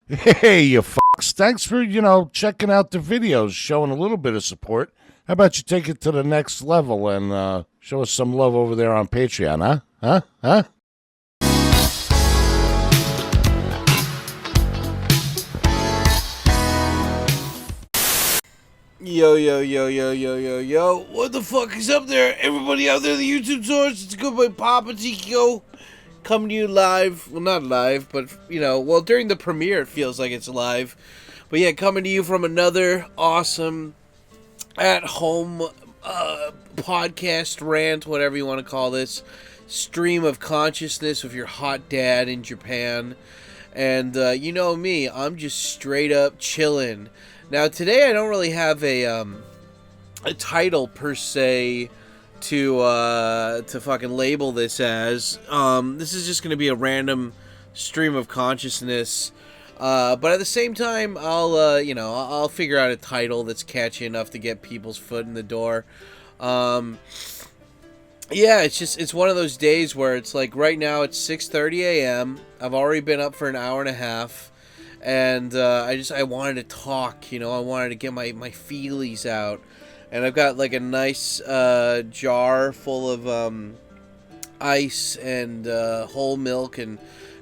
Hey, you fucks. Thanks for, checking out the videos, showing a little bit of support. How about you take it to the next level and show us some love over there on Patreon, huh? Huh? Huh? Yo, yo, yo, yo, yo, yo, yo. What the fuck is up there? Everybody out there in the YouTube source, it's good boy Papa Tikio coming to you live. Well, not live, but, during the premiere it feels like it's live. But yeah, coming to you from another awesome at-home podcast rant, whatever you want to call this, stream of consciousness with your hot dad in Japan. And you know me, I'm just straight up chilling. Now today I don't really have a title per se to fucking label this as. This is just gonna be a random stream of consciousness. But at the same time, I'll figure out a title that's catchy enough to get people's foot in the door. Yeah, it's one of those days where it's like right now it's 6:30 a.m. I've already been up for an hour and a half, and I wanted to talk. I wanted to get my feelies out, and I've got like a nice jar full of ice and whole milk and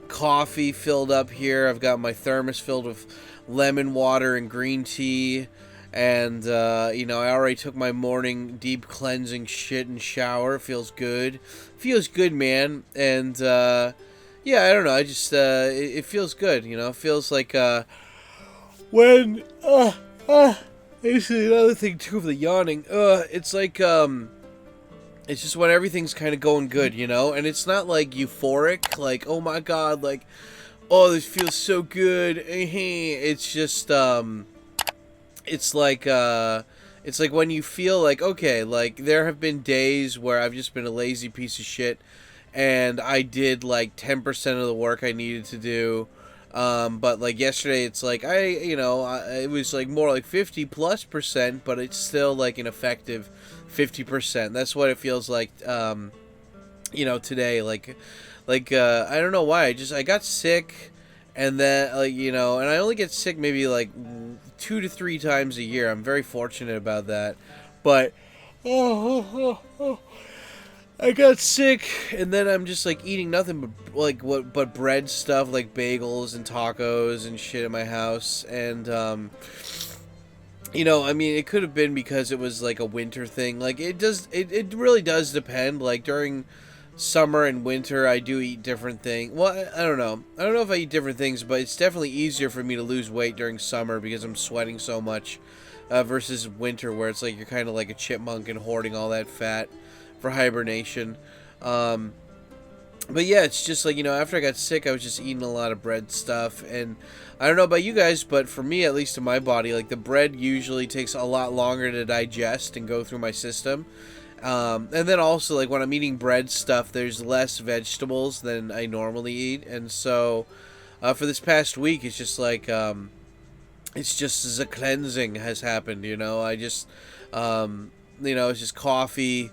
coffee filled up here. I've got my thermos filled with lemon water and green tea. And, I already took my morning deep cleansing shit and shower. It feels good. Feels good, man. And, yeah, I don't know. I just, it feels good, It feels like, when, this is another thing, too, of the yawning. It's like, it's just when everything's kind of going good, And it's not, like, euphoric, like, oh, my God, like, oh, this feels so good. It's just, it's like when you feel like, okay, like there have been days where I've just been a lazy piece of shit and I did like 10% of the work I needed to do. But like yesterday it's like it was like more like 50+%, but it's still like an effective 50%. That's what it feels like today. Like I don't know why. I got sick. And then, and I only get sick maybe, 2 to 3 times a year. I'm very fortunate about that. But, I got sick, and then I'm just, eating nothing but bread stuff, like bagels and tacos and shit in my house. And, it could have been because it was, a winter thing. It really does depend. During summer and winter I do eat different things. Well, I don't know if I eat different things, but it's definitely easier for me to lose weight during summer because I'm sweating so much, versus winter where it's like you're kind of like a chipmunk and hoarding all that fat for hibernation. But yeah, it's just after I got sick I was just eating a lot of bread stuff, and I don't know about you guys, but for me, at least in my body, the bread usually takes a lot longer to digest and go through my system. And then also, when I'm eating bread stuff, there's less vegetables than I normally eat. And so, for this past week, it's just it's just as a cleansing has happened, I just, it's just coffee,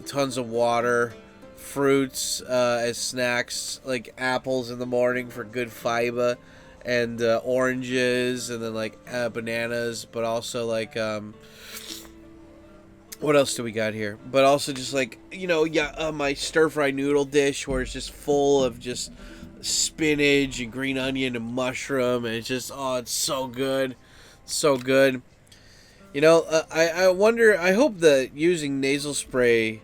tons of water, fruits, as snacks, like apples in the morning for good fiber, and, oranges, and then, bananas, but also, what else do we got here? But also just my stir-fry noodle dish where it's just full of just spinach and green onion and mushroom, and it's just, it's so good. So good. I wonder, I hope that using nasal spray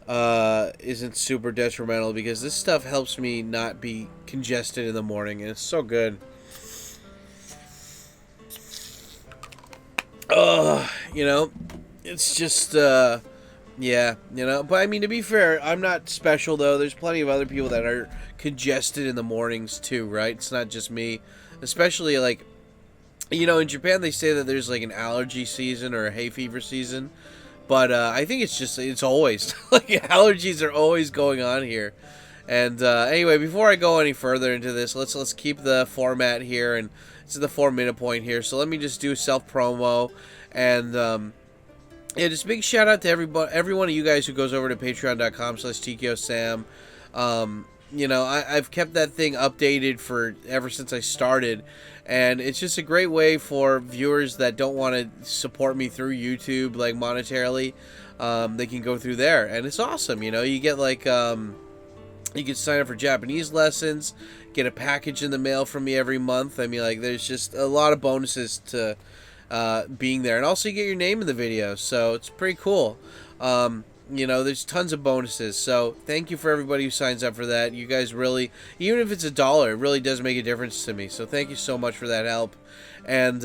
isn't super detrimental, because this stuff helps me not be congested in the morning, and it's so good. It's just, yeah, but I mean, to be fair, I'm not special, though. There's plenty of other people that are congested in the mornings, too, right? It's not just me. Especially, in Japan, they say that there's, an allergy season or a hay fever season. But, I think it's always, allergies are always going on here. And, anyway, before I go any further into this, let's keep the format here, and this is the 4-minute point here. So let me just do self-promo, and, yeah, just big shout out to every one of you guys who goes over to patreon.com/TKOSam. you know, I've kept that thing updated for ever since I started, and it's just a great way for viewers that don't want to support me through YouTube, like monetarily. They can go through there, and it's awesome. You know, you get like you can sign up for Japanese lessons, get a package in the mail from me every month. I mean, like, there's just a lot of bonuses to being there, and also you get your name in the video, so it's pretty cool. You know, there's tons of bonuses, so thank you for everybody who signs up for that. You guys really, even if it's $1, it really does make a difference to me, so thank you so much for that help. And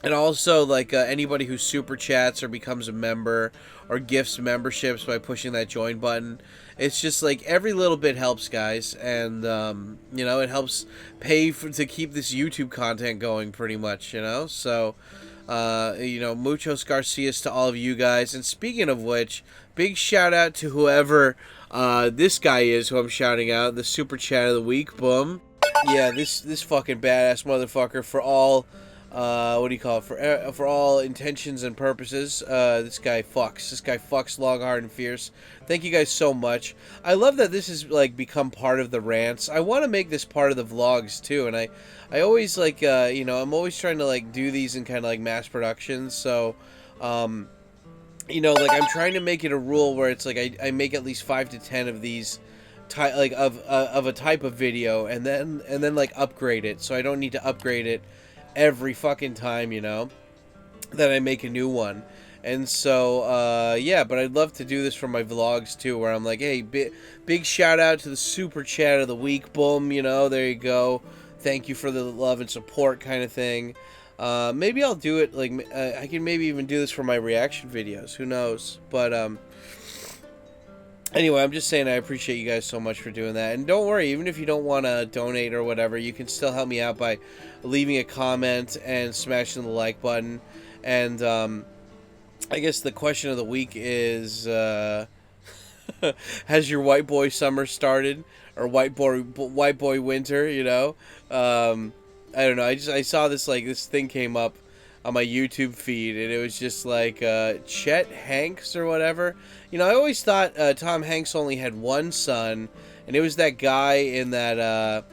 also, like, anybody who super chats or becomes a member or gifts memberships by pushing that join button, it's just like every little bit helps, guys, and you know, it helps pay to keep this YouTube content going, pretty much, you know. So you know, muchos Garcias to all of you guys. And speaking of which, big shout out to whoever this guy is who I'm shouting out, the super chat of the week. Boom. Yeah, this fucking badass motherfucker, for all what do you call it, for all intentions and purposes, this guy fucks long, hard, and fierce. Thank you guys so much. I love that this has like become part of the rants. I want to make this part of the vlogs too, and I always like you know, I'm always trying to like do these in kind of like mass production, so you know, like I'm trying to make it a rule where it's like I make at least 5 to 10 of these like of a type of video, and then like upgrade it, so I don't need to upgrade it every fucking time, you know, that I make a new one. And so yeah, but I'd love to do this for my vlogs too, where I'm like, hey, big shout out to the super chat of the week. Boom, you know, there you go, thank you for the love and support, kind of thing. Maybe I'll do it like I can maybe even do this for my reaction videos, who knows. But anyway, I'm just saying I appreciate you guys so much for doing that. And don't worry, even if you don't want to donate or whatever, you can still help me out by leaving a comment and smashing the like button. And I guess the question of the week is, has your white boy summer started? Or white boy winter, you know? I don't know, I saw this, like, this thing came up on my YouTube feed, and it was just like Chet Hanks or whatever. You know, I always thought Tom Hanks only had one son, and it was that guy in that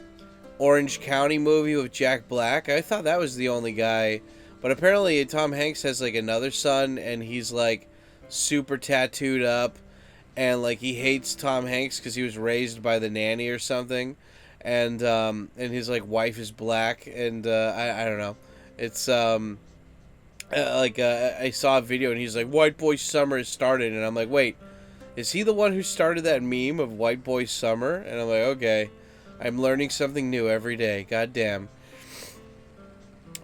Orange County movie with Jack Black. I thought that was the only guy, but apparently Tom Hanks has like another son, and he's like super tattooed up, and like he hates Tom Hanks because he was raised by the nanny or something, and his like wife is black, and I don't know, it's I saw a video and he's like, white boy summer has started, and I'm like, wait, is he the one who started that meme of white boy summer? And I'm like, okay, I'm learning something new every day, goddamn.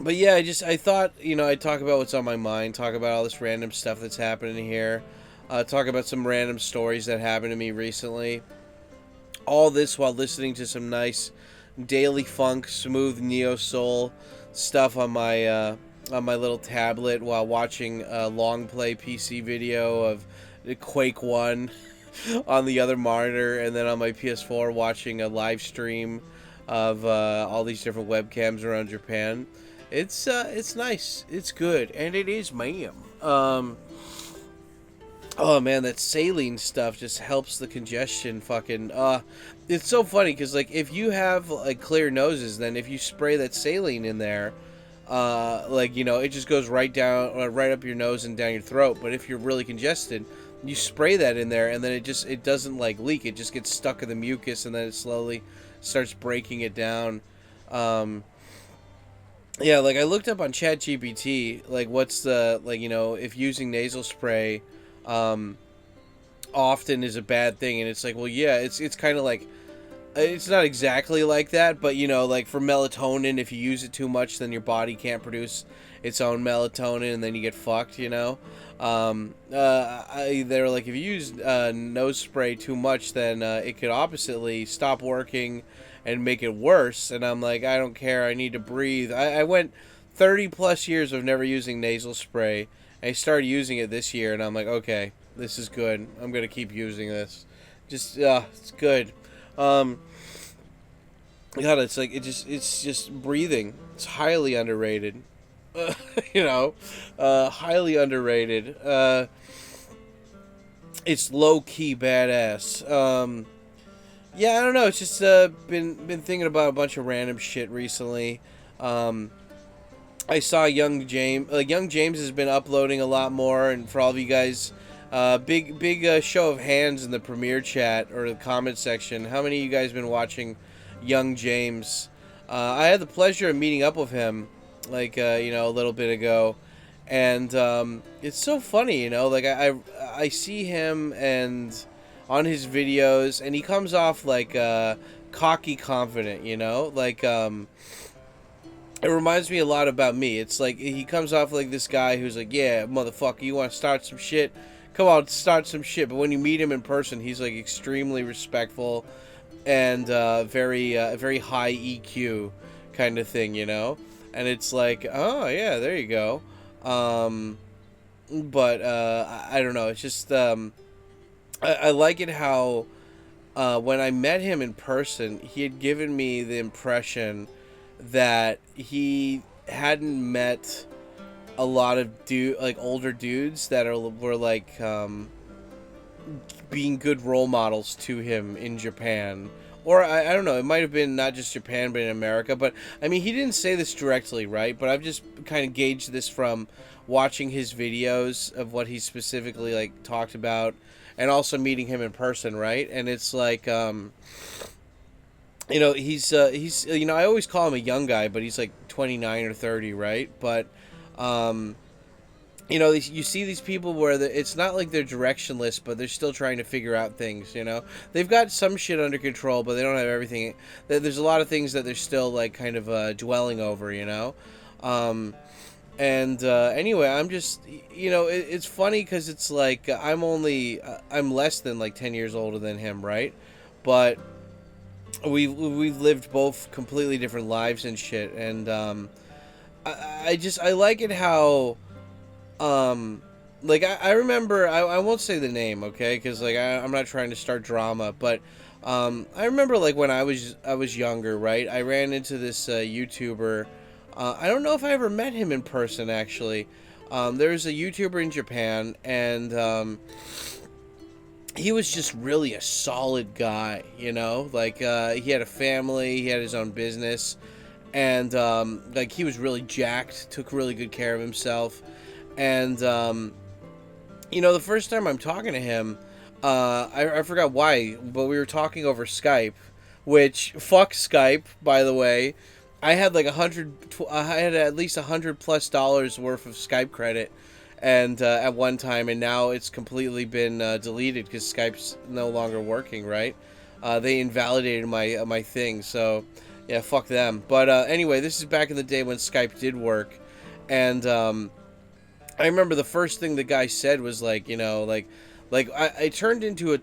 But yeah, I thought, you know, I'd talk about what's on my mind, talk about all this random stuff that's happening here, talk about some random stories that happened to me recently, all this while listening to some nice daily funk, smooth neo soul stuff on my little tablet while watching a long play PC video of Quake 1 on the other monitor, and then on my PS4 watching a live stream of all these different webcams around Japan. It's nice, it's good, and it is ma'am. Oh man, that saline stuff just helps the congestion. Fucking it's so funny because like if you have like clear noses, then if you spray that saline in there, like, you know, it just goes right down, right up your nose and down your throat. But if you're really congested, you spray that in there, and then it doesn't like leak. It just gets stuck in the mucus, and then it slowly starts breaking it down. Yeah, like I looked up on ChatGPT, like what's the, like, you know, if using nasal spray often is a bad thing, and it's like, well, yeah, it's kind of like, it's not exactly like that, but, you know, like for melatonin, if you use it too much, then your body can't produce its own melatonin, and then you get fucked, you know. They're like, if you use nose spray too much, then it could oppositely stop working and make it worse. And I'm like, I don't care, I need to breathe. I went 30 plus years of never using nasal spray. I started using it this year, and I'm like, okay, this is good. I'm gonna keep using this. Just it's good. God, it's like it's just breathing. It's highly underrated. You know, highly underrated. It's low key badass. Yeah, I don't know. It's just been thinking about a bunch of random shit recently. Um, I saw Young James. Young James has been uploading a lot more, and for all of you guys, big show of hands in the premiere chat or the comment section. How many of you guys been watching Young James? I had the pleasure of meeting up with him, a little bit ago, and it's so funny, Like I see him and on his videos, and he comes off like cocky, confident, it reminds me a lot about me. It's like he comes off like this guy who's like, yeah, motherfucker, you want to start some shit? Come on, start some shit. But when you meet him in person, he's like extremely respectful and very high EQ kind of thing, And it's like, oh yeah, there you go. But I don't know. It's just I like it how when I met him in person, he had given me the impression that he hadn't met a lot of older dudes that were like being good role models to him in Japan. Or I don't know, it might have been not just Japan but in America, but I mean he didn't say this directly, right? But I've just kind of gauged this from watching his videos of what he specifically like talked about and also meeting him in person, right? And it's like he's I always call him a young guy, but he's like 29 or 30, right? But you see these people where it's not like they're directionless, but they're still trying to figure out things, They've got some shit under control, but they don't have everything. There's a lot of things that they're still like kind of dwelling over, Anyway, I'm just, it's funny because it's like I'm less than like 10 years older than him, right? But we've lived both completely different lives and shit, and I like it how I remember I won't say the name, okay, because like I'm not trying to start drama, but I remember like when I was younger, right? I ran into this YouTuber. I don't know if I ever met him in person actually. There's a YouTuber in Japan, and he was just really a solid guy, Like he had a family, he had his own business, and like he was really jacked, took really good care of himself, and the first time I'm talking to him, I forgot why, but we were talking over Skype, which fuck Skype, by the way. I had like I had at least $100+ worth of Skype credit, and at one time, and now it's completely been deleted because Skype's no longer working. Right? They invalidated my thing, so yeah, fuck them. But anyway, this is back in the day when Skype did work, and I remember the first thing the guy said was like, I turned into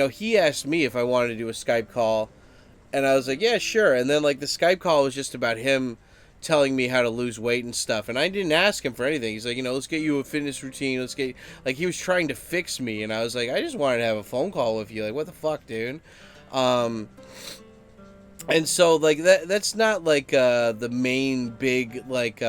he asked me if I wanted to do a Skype call. And I was like, yeah, sure. And then, like, the Skype call was just about him telling me how to lose weight and stuff. And I didn't ask him for anything. He's like, let's get you a fitness routine. Like, he was trying to fix me. And I was like, I just wanted to have a phone call with you. Like, what the fuck, dude? And so, like, that's not, like, the main big, like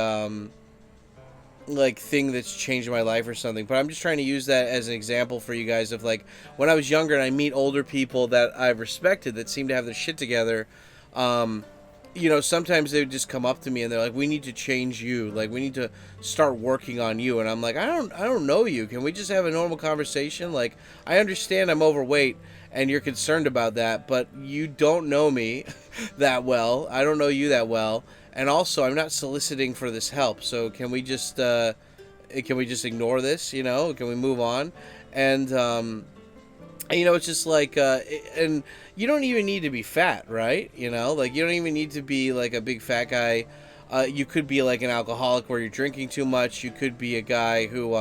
thing that's changed my life or something, but I'm just trying to use that as an example for you guys of like when I was younger and I meet older people that I've respected that seem to have their shit together. Sometimes they would just come up to me and they're like, we need to change you, like we need to start working on you, and I'm like, I don't know you, can we just have a normal conversation? Like, I understand I'm overweight and you're concerned about that, but you don't know me that well. I don't know you that well. And also, I'm not soliciting for this help, so can we just ignore this? Can we move on? And it's just like, and you don't even need to be fat, right? Like you don't even need to be like a big fat guy. You could be like an alcoholic where you're drinking too much. You could be a guy who,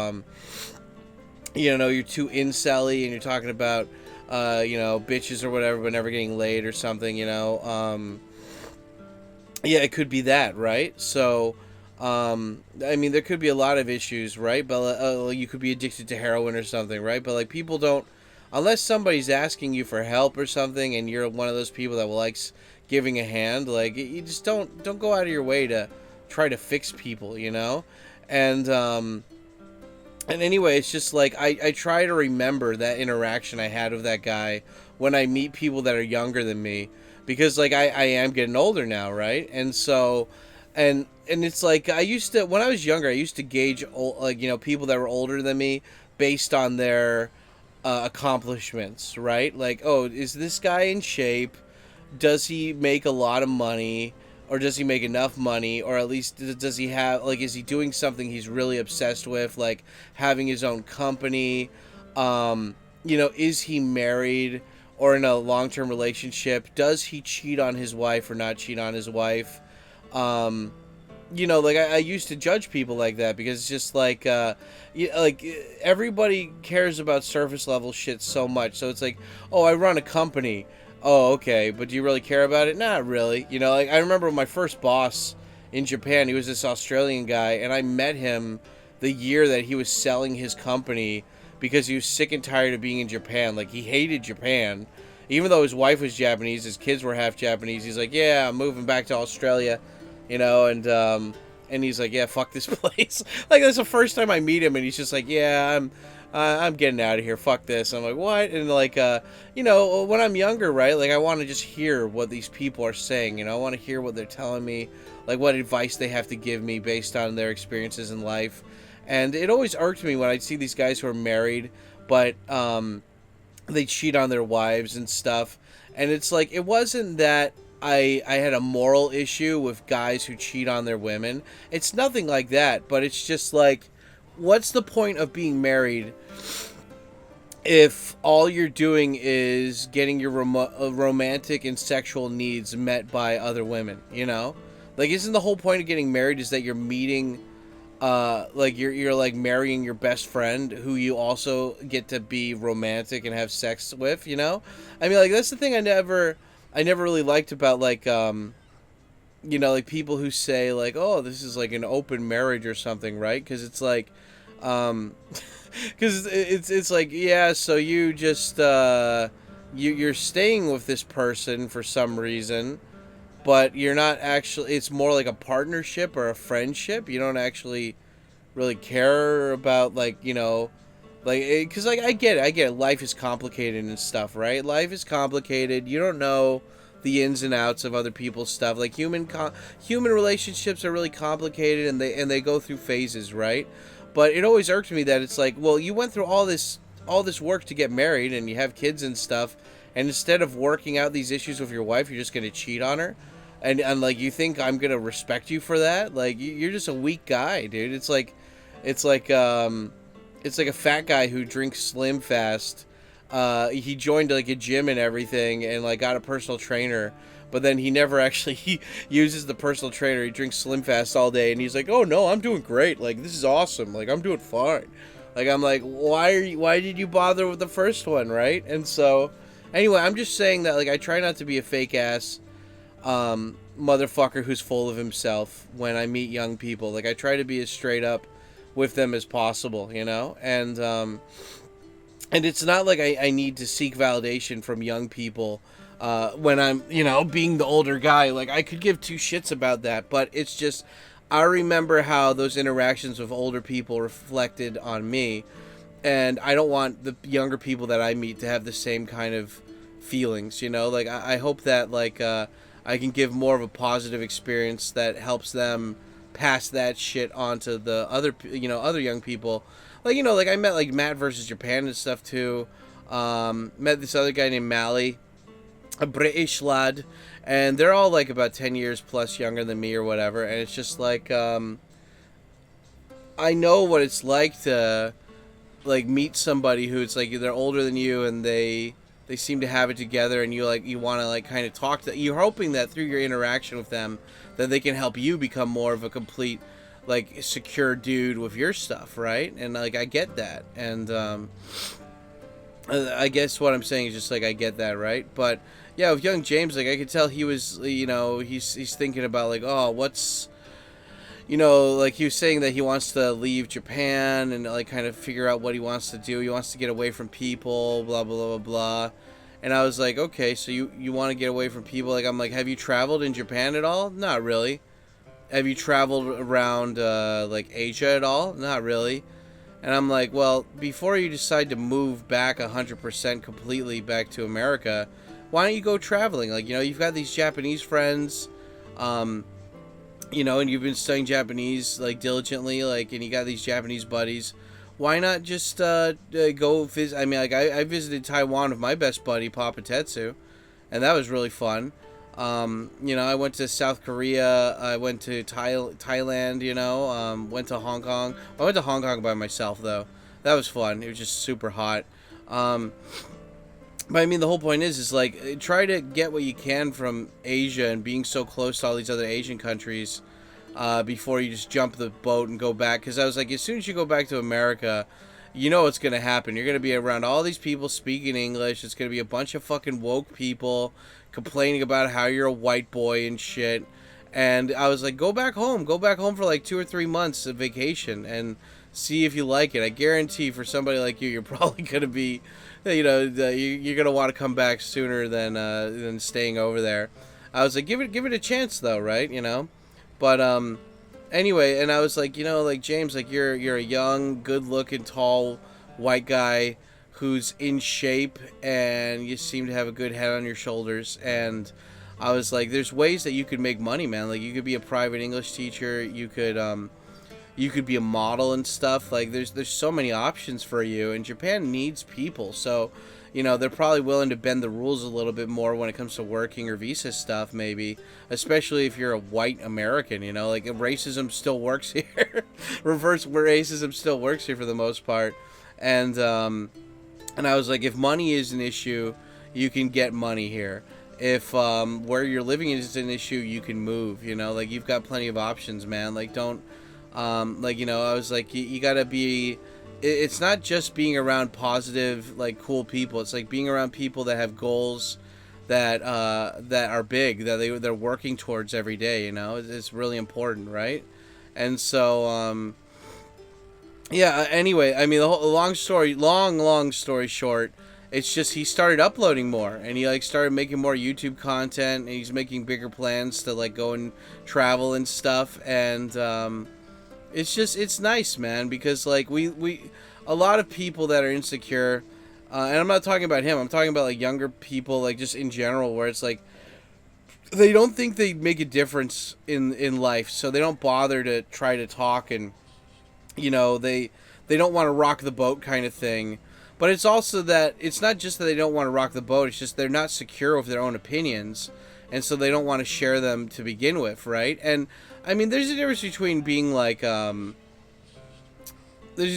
you're too incel-y and you're talking about, bitches or whatever, but never getting laid or something. Yeah, it could be that, right? So, I mean, there could be a lot of issues, right? But you could be addicted to heroin or something, right? But like, people don't, unless somebody's asking you for help or something, and you're one of those people that likes giving a hand, like you just don't go out of your way to try to fix people, And And anyway, it's just like I try to remember that interaction I had with that guy when I meet people that are younger than me, because like I am getting older now, right? And so, and it's like I used to, when I was younger, I used to gauge like, you know, people that were older than me based on their accomplishments, right? Like, oh, is this guy in shape? Does he make a lot of money? Or does he make enough money? Or at least does he have, like, is he doing something he's really obsessed with, like having his own company? You know, is he married or in a long-term relationship? Does he cheat on his wife or not cheat on his wife? Um, you know, like I used to judge people like that, because it's just like, like everybody cares about surface level shit so much. So it's like, oh, I run a company. Oh, okay, but do you really care about it? Not really. You know, like I remember my first boss in Japan. He was this Australian guy, and I met him the year that he was selling his company because he was sick and tired of being in Japan. Like, he hated Japan. Even though his wife was Japanese, his kids were half Japanese. He's like, yeah, I'm moving back to Australia, you know, and he's like, yeah, fuck this place. Like, that's the first time I meet him, and he's just like, yeah, I'm getting out of here. Fuck this. I'm like, what? And like, you know, when I'm younger, right? Like, I want to just hear what these people are saying. You know, I want to hear what they're telling me, like what advice they have to give me based on their experiences in life. And it always irked me when I'd see these guys who are married, but they cheat on their wives and stuff. And it's like, it wasn't that I had a moral issue with guys who cheat on their women. It's nothing like that. But it's just like, what's the point of being married if all you're doing is getting your romantic and sexual needs met by other women, you know? Like, isn't the whole point of getting married is that you're meeting, like, you're like marrying your best friend who you also get to be romantic and have sex with, you know? I mean, like, that's the thing I never really liked about, like, you know, like, people who say, like, oh, this is like an open marriage or something, right? Because it's like, because it's like, yeah, so you just you're staying with this person for some reason, but you're not actually, it's more like a partnership or a friendship. You don't actually really care about, like, you know, like, because like I get it, life is complicated and stuff, right? Life is complicated. You don't know the ins and outs of other people's stuff. Like, human relationships are really complicated, and they go through phases, right? But it always irked me that it's like, well, you went through all this work to get married, and you have kids and stuff, and instead of working out these issues with your wife, you're just going to cheat on her. And like, you think I'm going to respect you for that? Like, you're just a weak guy, dude. It's like a fat guy who drinks Slim Fast. He joined like a gym and everything, and like got a personal trainer, but then he never actually uses the personal trainer. He drinks Slim Fast all day, and he's like, oh no, I'm doing great. Like, this is awesome. Like, I'm doing fine. Like, I'm like, why did you bother with the first one, right? And so, anyway, I'm just saying that, like, I try not to be a fake ass motherfucker who's full of himself when I meet young people. Like, I try to be as straight up with them as possible, you know? And it's not like I need to seek validation from young people when I'm, you know, being the older guy. Like, I could give two shits about that, but it's just, I remember how those interactions with older people reflected on me, and I don't want the younger people that I meet to have the same kind of feelings, you know? Like, I hope that, like, I can give more of a positive experience that helps them pass that shit on to the other, you know, other young people. Like, you know, like, I met, like, Matt versus Japan and stuff, too. Met this other guy named Mally, a British lad, and they're all, like, about 10 years plus younger than me or whatever, and it's just, like, I know what it's like to, like, meet somebody who it's, like, they're older than you, and they seem to have it together, and you, like, you want to, like, kind of talk to, you're hoping that through your interaction with them, that they can help you become more of a complete, like, secure dude with your stuff, right? And, like, I get that. And I guess what I'm saying is just, like, I get that, right? But yeah, with young James, like, I could tell he was, you know, he's thinking about, like, oh, what's, you know, like, he was saying that he wants to leave Japan and, like, kind of figure out what he wants to do. He wants to get away from people, blah blah blah blah. And I was like, okay, so you want to get away from people? Like, I'm like, have you traveled in Japan at all? Not really. Have you traveled around, like, Asia at all? Not really. And I'm like, well, before you decide to move back 100% completely back to America, why don't you go traveling? Like, you've got these Japanese friends, and you've been studying Japanese, like, diligently, like, and you got these Japanese buddies. Why not just go visit? I mean, like, I visited Taiwan with my best buddy, Papa Tetsu, and that was really fun. I went to South Korea, I went to Thailand, went to Hong Kong. I went to Hong Kong by myself, though. That was fun. It was just super hot. But I mean, the whole point is like, try to get what you can from Asia and being so close to all these other Asian countries before you just jump the boat and go back. Because I was like, as soon as you go back to America, you know what's going to happen. You're going to be around all these people speaking English. It's going to be a bunch of fucking woke people complaining about how you're a white boy and shit. And I was like, go back home for like 2 or 3 months of vacation and see if you like it. I guarantee for somebody like you, you're probably going to be, you're going to want to come back sooner than staying over there. I was like, give it a chance though, right? But anyway, and I was like, like, James, like, you're a young, good-looking, tall white guy who's in shape, and you seem to have a good head on your shoulders. And I was like, there's ways that you could make money, man. Like, you could be a private English teacher. You could be a model and stuff. Like, there's so many options for you, and Japan needs people. So, they're probably willing to bend the rules a little bit more when it comes to working or visa stuff, maybe. Especially if you're a white American, like, racism still works here. Reverse racism still works here for the most part. And I was like, if money is an issue, you can get money here. If where you're living is an issue, you can move. Like, you've got plenty of options, man. Like, don't I was like, you gotta be. It's not just being around positive, like, cool people. It's like being around people that have goals that are big, that they're working towards every day. It's really important, right? And so yeah. Anyway, I mean, the whole long story short, it's just he started uploading more, and he, like, started making more YouTube content, and he's making bigger plans to, like, go and travel and stuff. And it's nice, man, because, like, we a lot of people that are insecure, and I'm not talking about him, I'm talking about, like, younger people, like, just in general, where it's like they don't think they make a difference in life, so they don't bother to try to talk, and they don't want to rock the boat kind of thing. But it's also that it's not just that they don't want to rock the boat, it's just they're not secure with their own opinions, and so they don't want to share them to begin with, right? And I mean, there's a difference between being like there's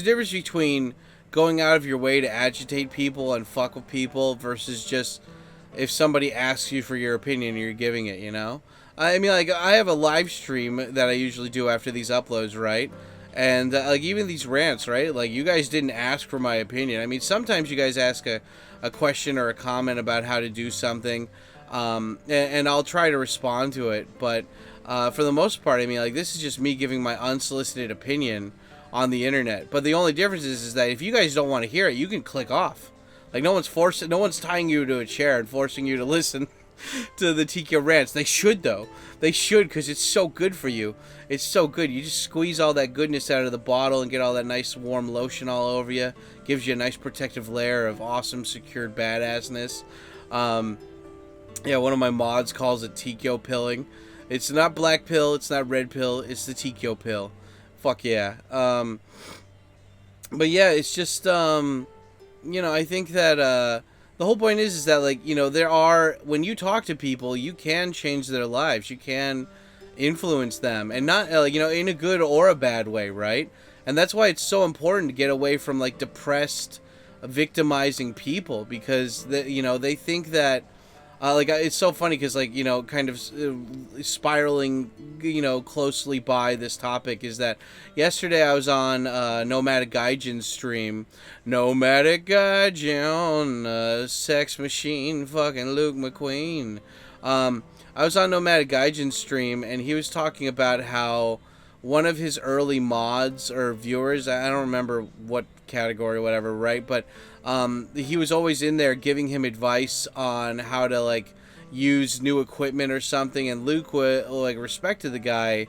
a difference between going out of your way to agitate people and fuck with people versus just if somebody asks you for your opinion, you're giving it, I mean, like, I have a live stream that I usually do after these uploads, right? And, like, even these rants, right? Like, you guys didn't ask for my opinion. I mean, sometimes you guys ask a question or a comment about how to do something, and I'll try to respond to it. But for the most part, I mean, like, this is just me giving my unsolicited opinion on the internet. But the only difference is that if you guys don't want to hear it, you can click off. Like, no one's tying you to a chair and forcing you to listen to the TKO rants. They should, though. They should, because it's so good for you. It's so good. You just squeeze all that goodness out of the bottle and get all that nice warm lotion all over you. Gives you a nice protective layer of awesome secured badassness. Yeah, one of my mods calls it TKO pilling. It's not black pill, it's not red pill, it's the TKO pill. Fuck yeah. But yeah, it's just I think that the whole point is that, like, there are, when you talk to people, you can change their lives. You can influence them, and not, in a good or a bad way, right? And that's why it's so important to get away from, like, depressed, victimizing people, because, they think that, it's so funny because, like, kind of spiraling, closely by this topic is that yesterday I was on Nomadic Gaijin's stream. Nomadic Gaijin, sex machine, fucking Luke McQueen. I was on Nomadic Gaijin's stream, and he was talking about how one of his early mods or viewers, I don't remember what category or whatever, right? But he was always in there giving him advice on how to, like, use new equipment or something, and Luke, like, respected the guy,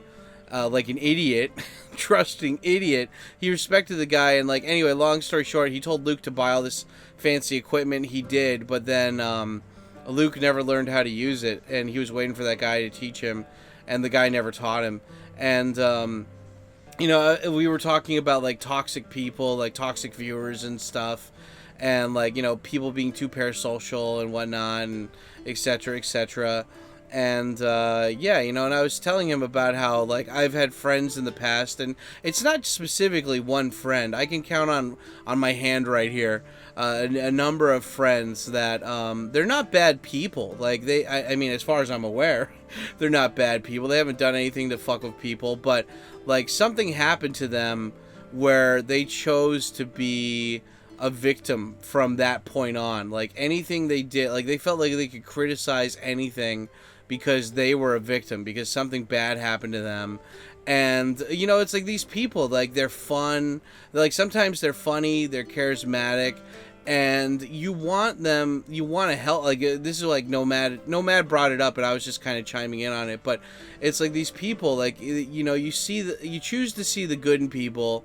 like an idiot, trusting idiot. He respected the guy, and like anyway, long story short, he told Luke to buy all this fancy equipment. He did, but then Luke never learned how to use it, and he was waiting for that guy to teach him, and the guy never taught him. And you know, we were talking about like toxic people, like toxic viewers and stuff, and like, you know, people being too parasocial and whatnot, and etc., etc. And yeah, you know, and I was telling him about how like I've had friends in the past, and it's not specifically one friend. I can count on my hand right here a number of friends that they're not bad people. Like I mean, as far as I'm aware, they're not bad people. They haven't done anything to fuck with people, but like something happened to them where they chose to be a victim from that point on. Like anything they did, like they felt like they could criticize anything because they were a victim, because something bad happened to them. And you know, it's like these people, like they're fun, like sometimes they're funny, they're charismatic, and you want them, you want to help. Like this is like Nomad brought it up, and I was just kind of chiming in on it. But it's like these people, like, you know, you choose to see the good in people,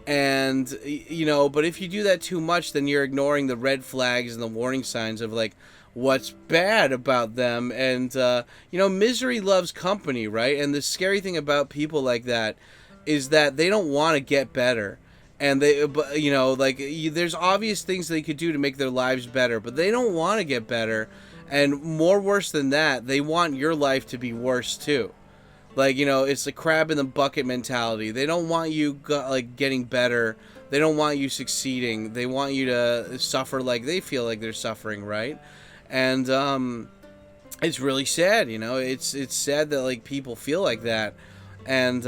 and you know, but if you do that too much, then you're ignoring the red flags and the warning signs of like what's bad about them. And you know, misery loves company, right? And the scary thing about people like that is that they don't want to get better, and but you know, like there's obvious things they could do to make their lives better, but they don't want to get better. And more worse than that, they want your life to be worse too. Like, you know, it's the crab in the bucket mentality. They don't want you like getting better. They don't want you succeeding. They want you to suffer like they feel like they're suffering, right? And it's really sad, you know. It's sad that like people feel like that. And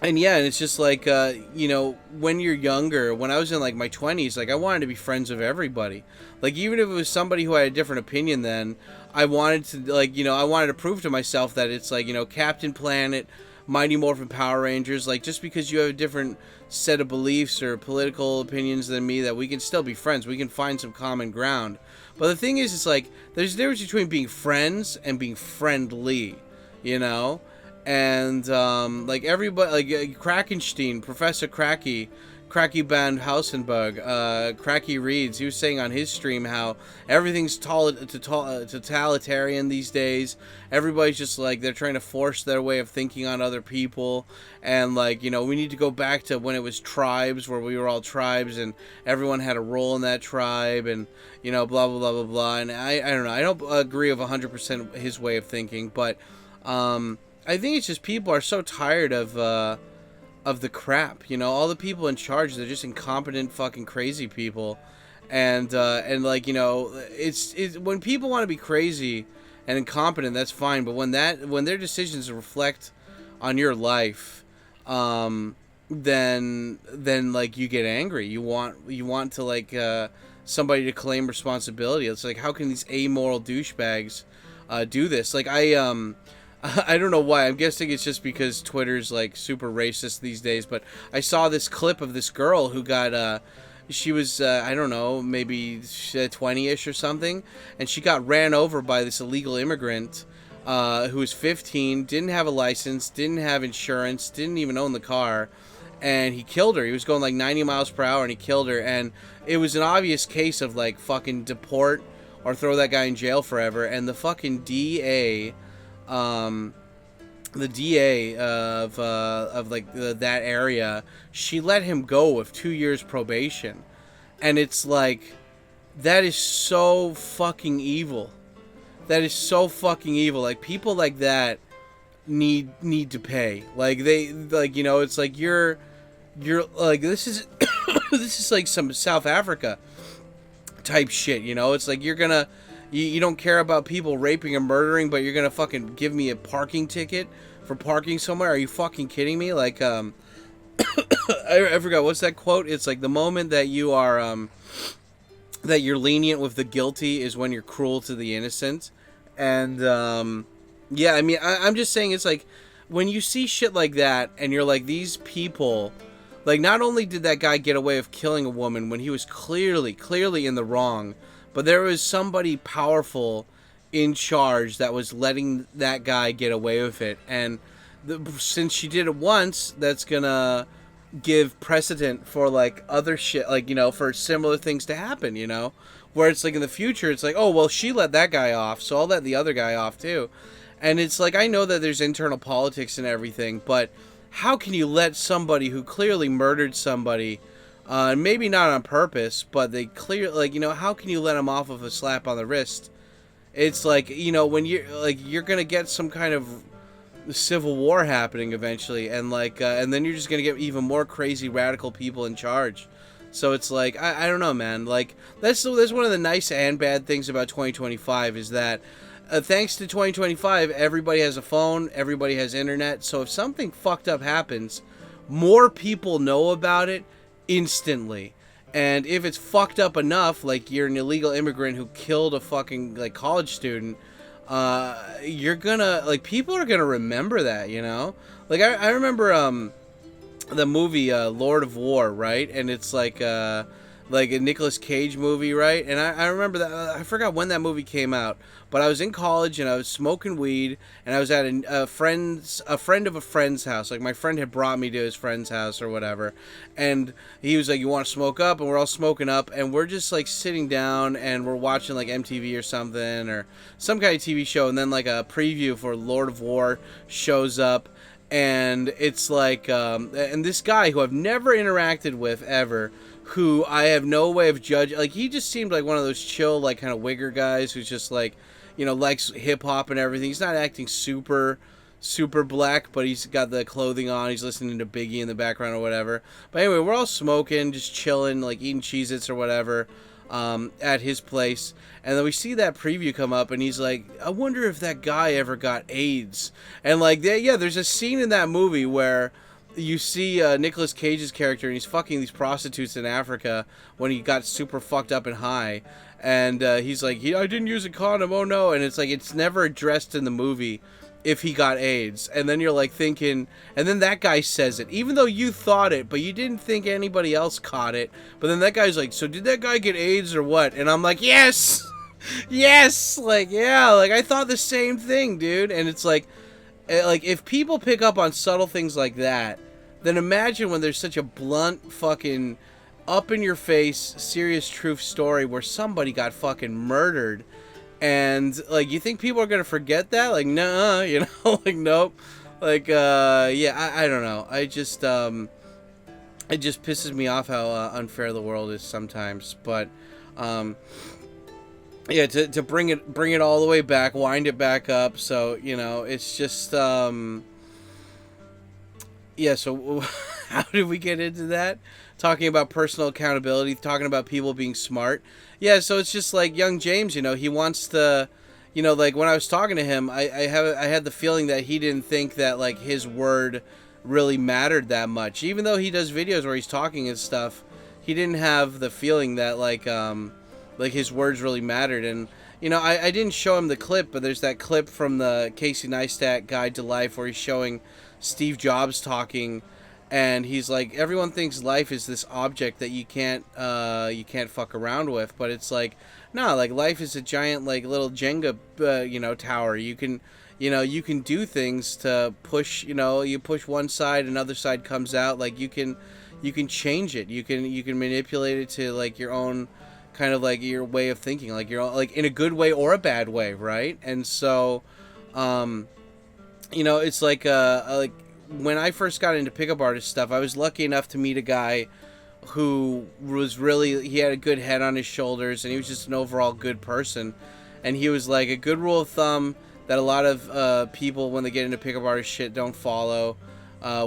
yeah, and it's just like you know, when you're younger, when I was in like my 20s, like I wanted to be friends with everybody. Like even if it was somebody who had a different opinion than I wanted to, like, you know, I wanted to prove to myself that it's like, you know, Captain Planet, Mighty Morphin Power Rangers, like just because you have a different set of beliefs or political opinions than me, that we can still be friends. We can find some common ground. But the thing is, it's like there's a difference between being friends and being friendly, you know? And like everybody, like Krakenstein, Professor Cracky Band Hausenberg, Cracky Reads, he was saying on his stream how everything's totalitarian these days. Everybody's just like, they're trying to force their way of thinking on other people. And like, you know, we need to go back to when it was tribes, where we were all tribes and everyone had a role in that tribe, and, you know, blah, blah, blah, blah, blah. And I don't know. I don't agree with 100% his way of thinking, but I think it's just people are so tired of the crap, you know. All the people in charge, they're just incompetent fucking crazy people. And like, you know, it's when people want to be crazy and incompetent, that's fine, but when their decisions reflect on your life, then like you get angry. You want to like somebody to claim responsibility. It's like, how can these amoral douchebags do this? Like I don't know why. I'm guessing it's just because Twitter's like super racist these days. But I saw this clip of this girl who got she was I don't know, maybe 20-ish or something, and she got ran over by this illegal immigrant who was 15, didn't have a license, didn't have insurance, didn't even own the car, and he killed her. He was going like 90 miles per hour, and he killed her. And it was an obvious case of like fucking deport or throw that guy in jail forever. And the fucking DA. The DA of like that area, she let him go with 2 years probation. And it's like, that is so fucking evil. That is so fucking evil. Like, people like that need to pay. Like, they, like, you know, it's like you're like, this is this is like some South Africa type shit, you know. It's like you're gonna you don't care about people raping or murdering, but you're gonna fucking give me a parking ticket for parking somewhere? Are you fucking kidding me? Like, I forgot, what's that quote? It's like, the moment that you are, that you're lenient with the guilty is when you're cruel to the innocent. And, yeah, I mean, I'm just saying, it's like, when you see shit like that, and you're like, these people, like, not only did that guy get away with killing a woman when he was clearly in the wrong, but there was somebody powerful in charge that was letting that guy get away with it. And since she did it once, that's gonna give precedent for like other shit, like, you know, for similar things to happen, you know, where it's like in the future it's like, oh well, she let that guy off, so I'll let the other guy off too. And it's like, I know that there's internal politics and everything, but how can you let somebody who clearly murdered somebody, maybe not on purpose, but they clear, like, you know, how can you let them off of a slap on the wrist? It's like, you know, when you're gonna get some kind of civil war happening eventually, and like and then you're just gonna get even more crazy radical people in charge. So it's like, I don't know, man. Like, that's one of the nice and bad things about 2025 is that thanks to 2025, everybody has a phone, everybody has internet, so if something fucked up happens, more people know about it instantly. And if it's fucked up enough, like you're an illegal immigrant who killed a fucking like college student, you're gonna, like, people are gonna remember that, you know? Like, I remember the movie Lord of War, right? And it's like a Nicolas Cage movie, right? And I remember that, I forgot when that movie came out, but I was in college and I was smoking weed, and I was at a friend of a friend's house. Like, my friend had brought me to his friend's house or whatever, and he was like, you want to smoke up? And we're all smoking up, and we're just like sitting down and we're watching like MTV or something, or some kind of TV show, and then like a preview for Lord of War shows up, and it's like and this guy who I've never interacted with ever, who I have no way of judging, like, he just seemed like one of those chill, like, kind of wigger guys who's just like, you know, likes hip-hop and everything. He's not acting super black, but he's got the clothing on, he's listening to Biggie in the background or whatever. But anyway, we're all smoking, just chilling, like eating Cheez-Its or whatever, at his place, and then we see that preview come up, and he's like, I wonder if that guy ever got AIDS. And like, there's a scene in that movie where you see Nicolas Cage's character, and he's fucking these prostitutes in Africa when he got super fucked up and high, and he's like, I didn't use a condom, oh no. And it's like, it's never addressed in the movie if he got AIDS. And then you're like thinking, and then that guy says it, even though you thought it, but you didn't think anybody else caught it. But then that guy's like, so did that guy get AIDS or what? And I'm like, yes, yes, like, yeah, like, I thought the same thing, dude. And it's like if people pick up on subtle things like that, then imagine when there's such a blunt, fucking, up in your face, serious truth story where somebody got fucking murdered. And like, you think people are gonna forget that? Like, nah, you know, like, nope. Like, yeah, I don't know. It just pisses me off how unfair the world is sometimes. But yeah, to bring it all the way back, wind it back up. So, you know, it's just yeah. So how did we get into that? Talking about personal accountability, talking about people being smart. Yeah, so it's just like young James, you know, he wants to, you know, like, when I was talking to him, I had the feeling that he didn't think that, like, his word really mattered that much. Even though he does videos where he's talking and stuff, he didn't have the feeling that, like his words really mattered. And, you know, I didn't show him the clip, but there's that clip from the Casey Neistat Guide to Life where he's showing Steve Jobs talking, and he's like, everyone thinks life is this object that you can't fuck around with, but it's like, no, like, life is a giant, like, little Jenga you know, tower. You can do things to push, you know, you push one side, another side comes out. Like, you can change it, you can manipulate it to, like, your own kind of, like, your way of thinking, like, your own, like, in a good way or a bad way, right? And so you know, it's like when I first got into pickup artist stuff, I was lucky enough to meet a guy who was really, he had a good head on his shoulders, and he was just an overall good person. And he was like, a good rule of thumb that a lot of people, when they get into pickup artist shit, don't follow,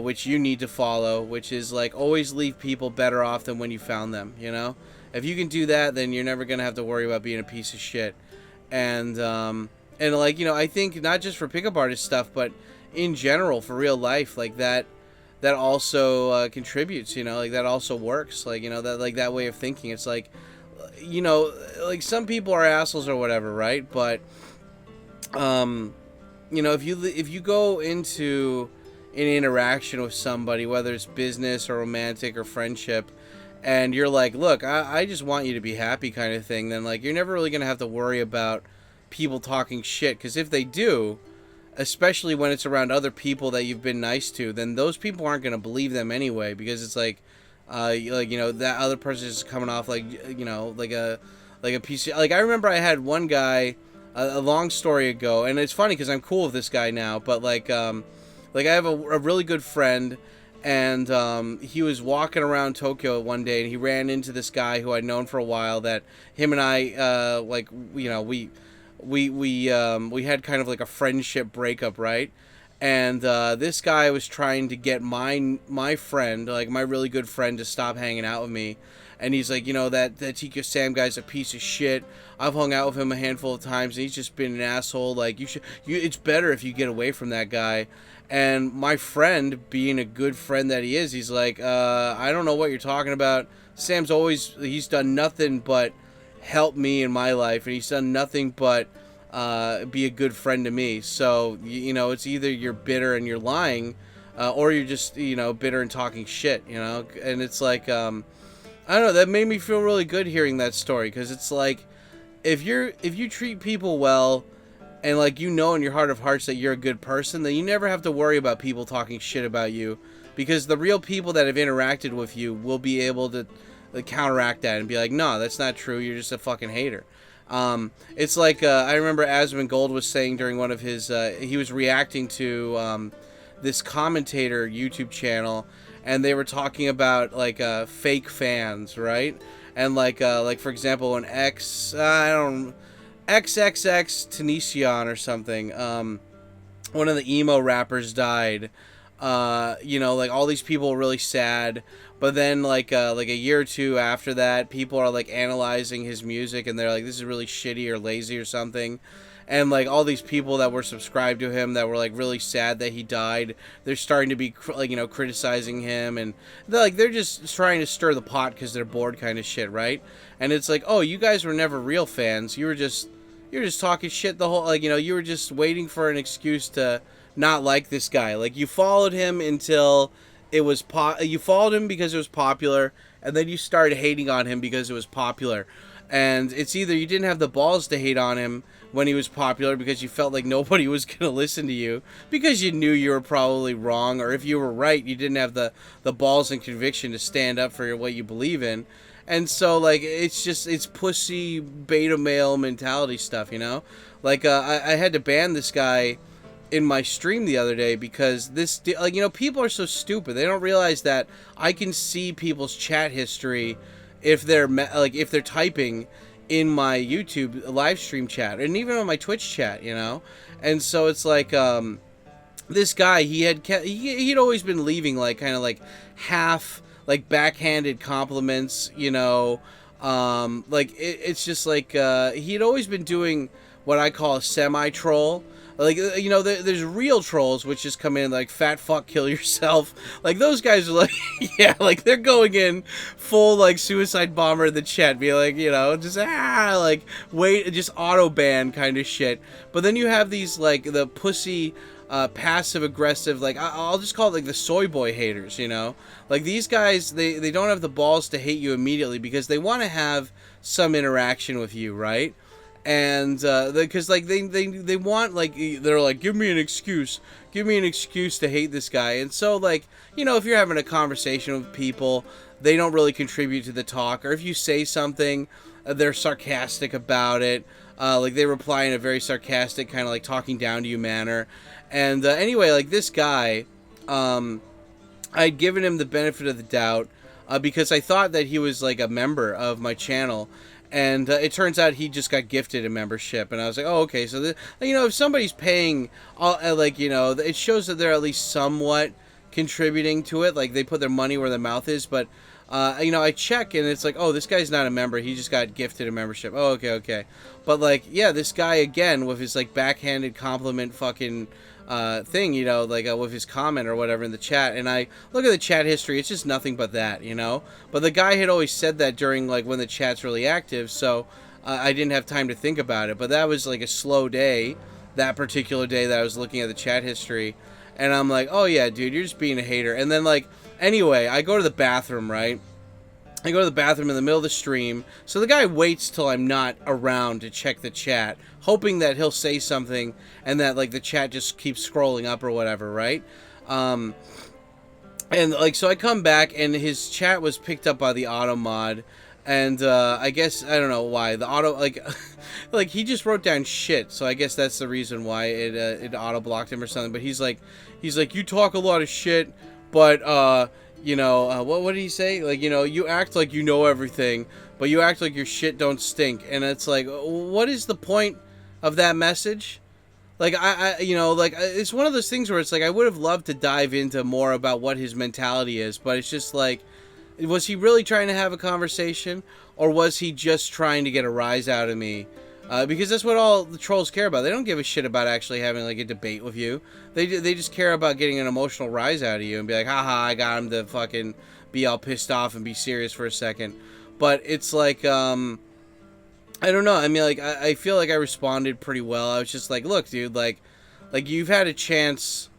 which you need to follow, which is, like, always leave people better off than when you found them, you know? If you can do that, then you're never going to have to worry about being a piece of shit. And like, you know, I think not just for pickup artist stuff, but in general for real life, like, that also contributes, you know, like, that also works, like, you know, that, like, that way of thinking. It's like, you know, like, some people are assholes or whatever, right? But you know, if you go into an interaction with somebody, whether it's business or romantic or friendship, and you're like, look, I just want you to be happy, kind of thing, then, like, you're never really gonna have to worry about people talking shit, because if they do, especially when it's around other people that you've been nice to, then those people aren't going to believe them anyway, because it's like that other person is coming off like, like a piece of, like, I remember I had one guy a long story ago, and it's funny because I'm cool with this guy now, but like I have a really good friend, and he was walking around Tokyo one day, and he ran into this guy who I'd known for a while, that him and I we had kind of like a friendship breakup, right? And this guy was trying to get my friend, like my really good friend, to stop hanging out with me. And he's like, that Tika Sam guy's a piece of shit. I've hung out with him a handful of times, and he's just been an asshole. Like, it's better if you get away from that guy. And my friend, being a good friend that he is, he's like, I don't know what you're talking about. He's done nothing but help me in my life, and he's done nothing but be a good friend to me. So, it's either you're bitter and you're lying, or you're just, bitter and talking shit, And it's like, I don't know, that made me feel really good hearing that story, because it's like, if you treat people well, and like, in your heart of hearts that you're a good person, then you never have to worry about people talking shit about you, because the real people that have interacted with you will be able to counteract that and be like, no, that's not true, you're just a fucking hater. It's like, I remember Asmongold was saying during one of his, he was reacting to this commentator YouTube channel, and they were talking about like fake fans, right? And like for example, an XXX Tenesian or something, one of the emo rappers died. Like all these people were really sad, but then like a year or two after that, people are like analyzing his music, and they're like, this is really shitty or lazy or something. And like all these people that were subscribed to him that were like really sad that he died, they're starting to be criticizing him, and they're just trying to stir the pot because they're bored, kind of shit, right? And it's like, oh, you guys were never real fans. You're just talking shit the whole, you were just waiting for an excuse to not like this guy. Like, you followed him until it was you followed him because it was popular, and then you started hating on him because it was popular. And it's either you didn't have the balls to hate on him when he was popular because you felt like nobody was going to listen to you because you knew you were probably wrong, or if you were right, you didn't have the balls and conviction to stand up for what you believe in. And so, like, it's pussy beta male mentality stuff, Like, I had to ban this guy in my stream the other day because people are so stupid. They don't realize that I can see people's chat history if they're typing in my YouTube live stream chat, and even on my Twitch chat, And so it's like, this guy, he'd always been leaving like kind of like half like backhanded compliments, it's just like he'd always been doing what I call a semi-troll. Like, there's real trolls which just come in like, fat fuck, kill yourself. Like, those guys are like, yeah, like, they're going in full, like, suicide bomber in the chat, be like, just, just auto-ban kind of shit. But then you have these, like, the pussy, passive-aggressive, like, I'll just call it, like, the soy boy haters, Like, these guys, they don't have the balls to hate you immediately because they want to have some interaction with you, right? And because like they want, like, they're like, give me an excuse to hate this guy. And so, like, if you're having a conversation with people, they don't really contribute to the talk, or if you say something, they're sarcastic about it, like they reply in a very sarcastic kind of like talking down to you manner. And anyway, like, this guy, I'd given him the benefit of the doubt because I thought that he was like a member of my channel. And it turns out he just got gifted a membership, and I was like, oh, okay. So, if somebody's paying, it shows that they're at least somewhat contributing to it. Like, they put their money where their mouth is. But, I check, and it's like, oh, this guy's not a member. He just got gifted a membership. Oh, okay. But, like, yeah, this guy, again, with his, like, backhanded compliment fucking thing, with his comment or whatever in the chat, and I look at the chat history, it's just nothing but that, But the guy had always said that during, like, when the chat's really active, so I didn't have time to think about it. But that was, like, a slow day, that particular day that I was looking at the chat history, and I'm like, oh, yeah, dude, you're just being a hater. And then, like, anyway, I go to the bathroom, right? I go to the bathroom in the middle of the stream. So the guy waits till I'm not around to check the chat, hoping that he'll say something and that like the chat just keeps scrolling up or whatever, right? And like, so I come back and his chat was picked up by the auto mod. And I guess, I don't know why, the auto, like, like he just wrote down shit. So I guess that's the reason why it auto blocked him or something. But he's like, you talk a lot of shit, but, you know, what did he say? Like, you know, you act like you know everything, but you act like your shit don't stink. And it's like, what is the point of that message? Like, you know, like, it's one of those things where it's like, I would have loved to dive into more about what his mentality is, but it's just like, was he really trying to have a conversation, or was he just trying to get a rise out of me? Because that's what all the trolls care about. They don't give a shit about actually having like a debate with you. They just care about getting an emotional rise out of you and be like, haha, I got him to fucking be all pissed off and be serious for a second. But it's like, I don't know. I mean, like, I feel like I responded pretty well. I was just like, look, dude, like you've had a chance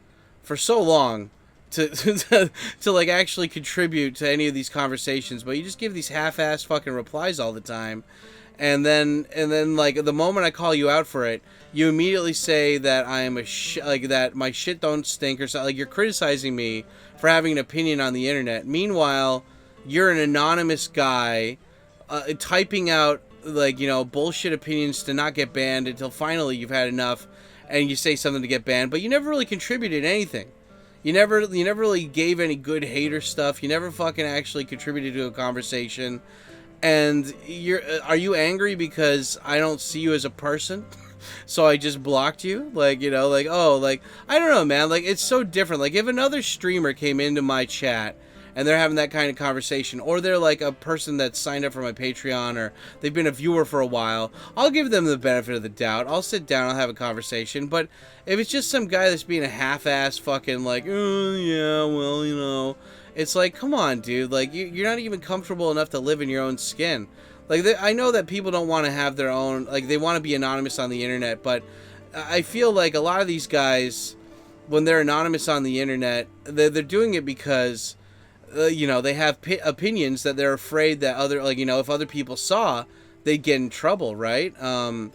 for so long to like actually contribute to any of these conversations, but you just give these half-assed fucking replies all the time, and then like the moment I call you out for it, you immediately say that I am like that my shit don't stink or something. Like, you're criticizing me for having an opinion on the internet. Meanwhile, you're an anonymous guy typing out like, you know, bullshit opinions to not get banned until finally you've had enough and you say something to get banned, but you never really contributed anything. You never really gave any good hater stuff. You never fucking actually contributed to a conversation. And are you angry because I don't see you as a person? So I just blocked you? Like, you know, like, oh, like, I don't know, man. Like, it's so different. Like, if another streamer came into my chat and they're having that kind of conversation, or they're like a person that's signed up for my Patreon, or they've been a viewer for a while, I'll give them the benefit of the doubt. I'll sit down, I'll have a conversation. But if it's just some guy that's being a half-ass fucking like, oh, yeah, well, you know, it's like, come on, dude. Like, you're not even comfortable enough to live in your own skin. Like, I know that people don't want to have their own, like, they want to be anonymous on the internet, but I feel like a lot of these guys, when they're anonymous on the internet, they're doing it because you know, they have opinions that they're afraid that other, like, you know, if other people saw, they'd get in trouble, right? And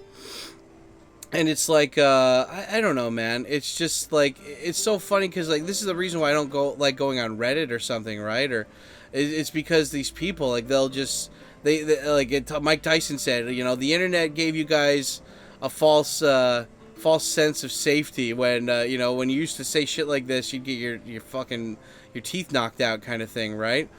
it's like, I don't know, man. It's just like, it's so funny because, like, this is the reason why I don't go, like, going on Reddit or something, right? Or it's because these people, like, they'll just, they like, Mike Tyson said, you know, the internet gave you guys a false sense of safety when, you know, when you used to say shit like this, you'd get your fucking, your teeth knocked out kind of thing, right?